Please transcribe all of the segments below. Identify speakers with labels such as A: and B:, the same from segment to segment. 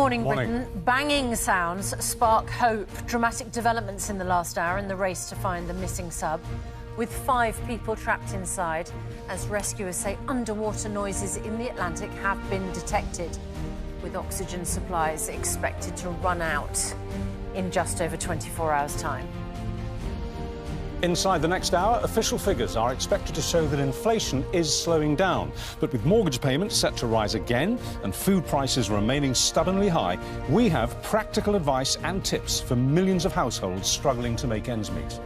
A: morning, Britain. Banging sounds spark hope. Dramatic developments in the last hour in the race to find the missing sub, with 5 people trapped inside, as rescuers say underwater noises in the Atlantic have been detected, with oxygen supplies expected to run out in just over 24 hours' time.
B: Inside the next hour, official figures are expected to show that inflation is slowing down. But with mortgage payments set to rise again and food prices remaining stubbornly high, we have practical advice and tips for millions of households struggling to make ends meet.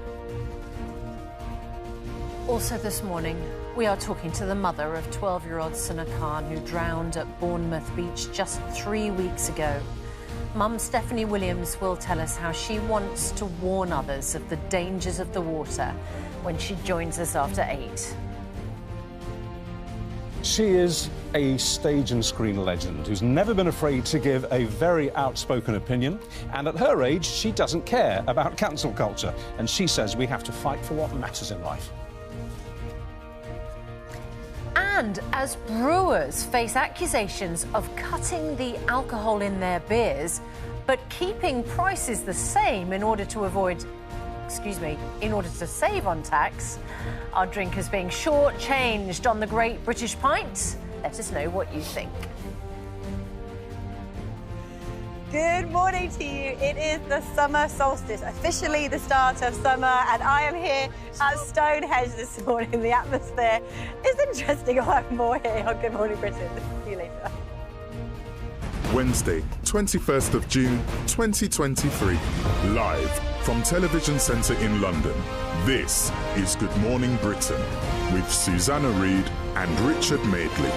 A: Also this morning, we are talking to the mother of 12-year-old Susanna who drowned at Bournemouth Beach just 3 weeks ago. Mum Stephanie Williams will tell us how she wants to warn others of the dangers of the water when she joins us after 8.
B: She is a stage and screen legend who's never been afraid to give a very outspoken opinion. And at her age, she doesn't care about cancel culture. And she says we have to fight for what matters in life.
A: And as brewers face accusations of cutting the alcohol in their beers, but keeping prices the same in order to save on tax, are drinkers being shortchanged on the Great British Pint? Let us know what you think.
C: Good morning to you. It is the summer solstice, officially the start of summer, and I am here at Stonehenge this morning. The atmosphere is interesting. I'll have more here on Good Morning Britain. See you later.
D: Wednesday, 21st of June, 2023. Live from Television Centre in London. This is Good Morning Britain with Susanna Reid and Richard Madeley.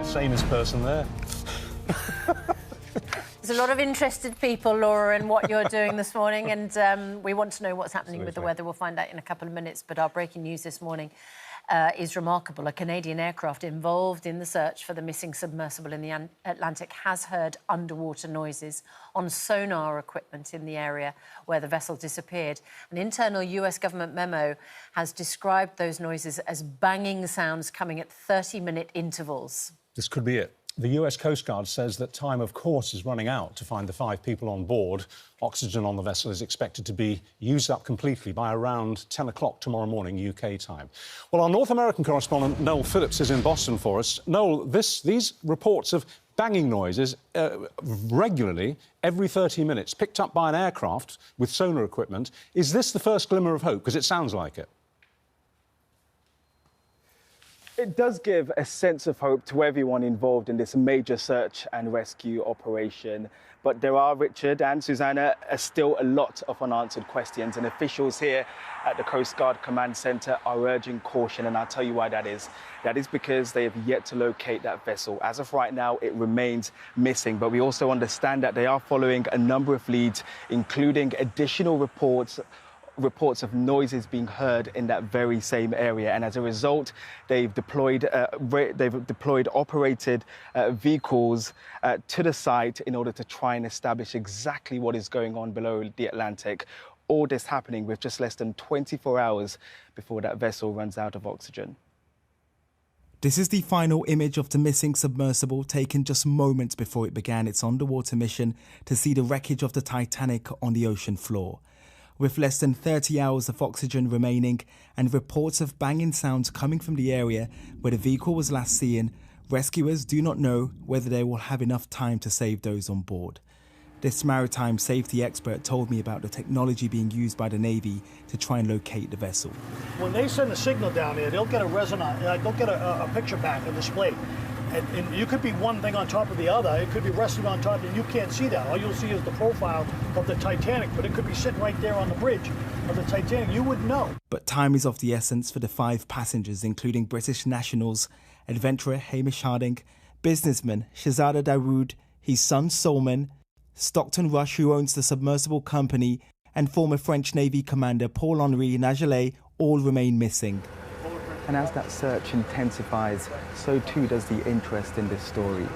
B: Sanest person there.
A: There's a lot of interested people, Laura, in what you're doing this morning, and we want to know what's happening with the weather. We'll find out in a couple of minutes, but our breaking news this morning is remarkable. A Canadian aircraft involved in the search for the missing submersible in the Atlantic has heard underwater noises on sonar equipment in the area where the vessel disappeared. An internal US government memo has described those noises as banging sounds coming at 30-minute intervals.
B: This could be it. The US Coast Guard says that time, of course, is running out to find the 5 people on board. Oxygen on the vessel is expected to be used up completely by around 10 o'clock tomorrow morning, UK time. Well, our North American correspondent, Noel Phillips, is in Boston for us. Noel, these reports of banging noises regularly, every 30 minutes, picked up by an aircraft with sonar equipment. Is this the first glimmer of hope? Because it sounds like it.
E: It does give a sense of hope to everyone involved in this major search and rescue operation. But there are, Richard and Susanna, still a lot of unanswered questions, and officials here at the Coast Guard Command Centre are urging caution, and I'll tell you why that is. That is because they have yet to locate that vessel. As of right now, it remains missing, but we also understand that they are following a number of leads, including additional reports of noises being heard in that very same area, and as a result, they've deployed operated vehicles to the site in order to try and establish exactly what is going on below the Atlantic. All this happening with just less than 24 hours before that vessel runs out of oxygen.
F: This is the final image of the missing submersible, taken just moments before it began its underwater mission to see the wreckage of the Titanic on the ocean floor. With less than 30 hours of oxygen remaining and reports of banging sounds coming from the area where the vehicle was last seen, rescuers do not know whether they will have enough time to save those on board. This maritime safety expert told me about the technology being used by the Navy to try and locate the vessel.
G: When they send a signal down there, they'll get a resonance, they'll get a picture back, a display. And you could be one thing on top of the other. It could be resting on top, and you can't see that. All you'll see is the profile of the Titanic, but it could be sitting right there on the bridge of the Titanic. You wouldn't know.
F: But time is of the essence for the 5 passengers, including British nationals, adventurer Hamish Harding, businessman Shahzada Dawood, his son Solomon, Stockton Rush, who owns the submersible company, and former French Navy commander Paul-Henri Nagelet, all remain missing.
E: And as that search intensifies, so too does the interest in this story.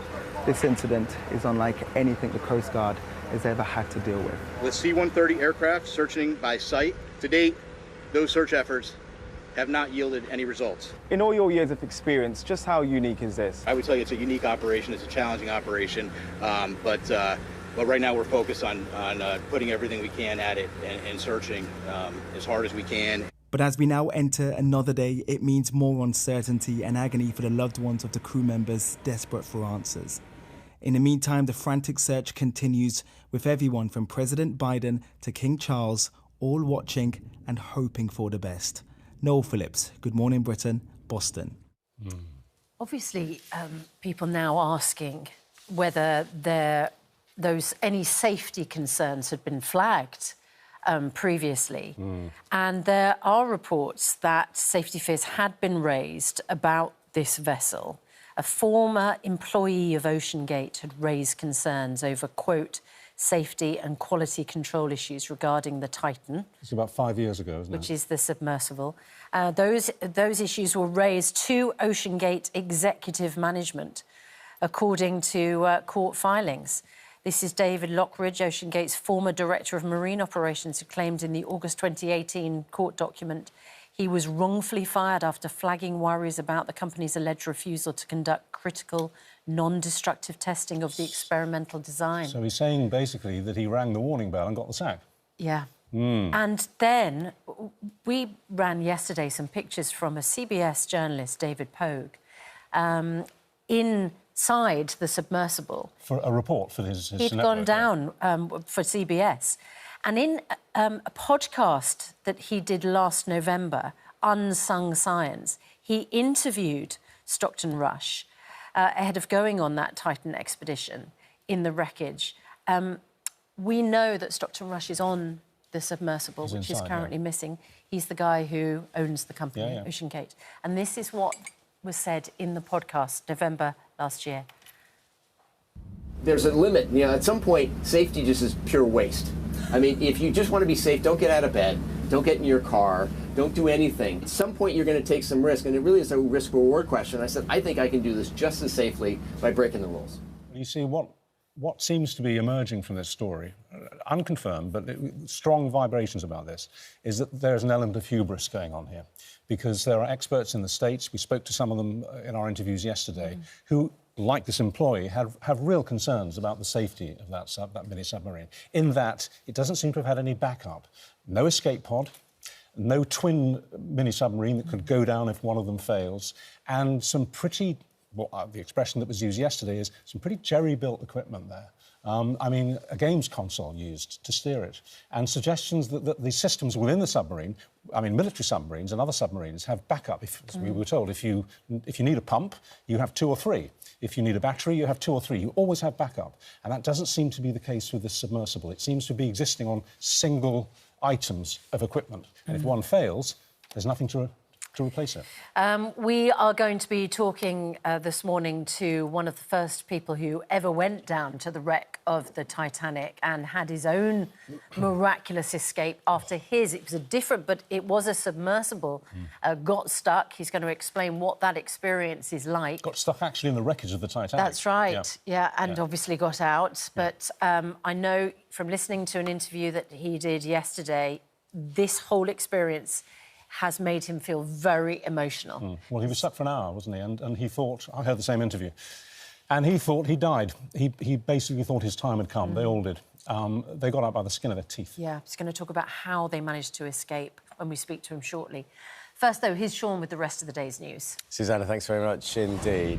E: This incident is unlike anything the Coast Guard has ever had to deal with.
H: With C-130 aircraft searching by sight, to date, those search efforts have not yielded any results.
E: In all your years of experience, just how unique is this?
H: I would tell you it's a unique operation, it's a challenging operation, but right now we're focused on putting everything we can at it and searching as hard as we can.
F: But as we now enter another day, it means more uncertainty and agony for the loved ones of the crew members desperate for answers. In the meantime, the frantic search continues, with everyone from President Biden to King Charles all watching and hoping for the best. Noel Phillips, Good Morning Britain, Boston.
A: Obviously, people now asking whether any safety concerns had been flagged previously. And there are reports that safety fears had been raised about this vessel. A former employee of OceanGate had raised concerns over, quote, safety and quality control issues regarding the Titan.
B: It's about 5 years ago, isn't it?
A: Which is the submersible. Those issues were raised to OceanGate executive management, according to court filings. This is David Lockridge, OceanGate's former Director of Marine Operations, who claimed in the August 2018 court document he was wrongfully fired after flagging worries about the company's alleged refusal to conduct critical, non-destructive testing of the experimental design.
B: So he's saying, basically, that he rang the warning bell and got the sack.
A: Yeah. And then we ran yesterday some pictures from a CBS journalist, David Pogue, inside the submersible.
B: For a report for his
A: He'd
B: network,
A: gone down for CBS. And in a podcast that he did last November, Unsung Science, he interviewed Stockton Rush ahead of going on that Titan expedition in the wreckage. We know that Stockton Rush is on the submersible, which is currently missing. He's the guy who owns the company, OceanGate. And this is what was said in the podcast, November last year.
I: There's a limit. You know, at some point, safety just is pure waste. I mean, if you just want to be safe, don't get out of bed, don't get in your car, don't do anything. At some point, you're going to take some risk, and it really is a risk-reward question. I said, I think I can do this just as safely by breaking the rules.
B: You see, what seems to be emerging from this story, unconfirmed, but strong vibrations about this, is that there's an element of hubris going on here. Because there are experts in the States, we spoke to some of them in our interviews yesterday, who, like this employee, have real concerns about the safety of that mini-submarine, in that it doesn't seem to have had any backup. No escape pod, no twin mini-submarine that could go down if one of them fails, and some pretty, the expression that was used yesterday is some pretty jerry-built equipment there. I mean, a games console used to steer it, and suggestions that the systems within the submarine, I mean, military submarines and other submarines have backup. As we were told, if you need a pump, you have 2 or 3. If you need a battery, you have 2 or 3. You always have backup, and that doesn't seem to be the case with this submersible. It seems to be existing on single items of equipment, and if one fails, there's nothing to replace it.
A: We are going to be talking this morning to one of the first people who ever went down to the wreck of the Titanic and had his own miraculous escape after it was a different, but it was a submersible, got stuck. He's going to explain what that experience is like.
B: Got stuck actually in the wreckage of the Titanic.
A: That's right, and obviously got out. But I know from listening to an interview that he did yesterday, this whole experience has made him feel very emotional.
B: Well, he was stuck for an hour, wasn't he? And he thought, I heard the same interview, and he thought he died. He basically thought his time had come. They all did. They got out by the skin of their teeth. Yeah, he's going to talk about how they managed to escape when we speak to him shortly. First, though, here's Sean with the rest of the day's news.
J: Susanna, thanks very much indeed.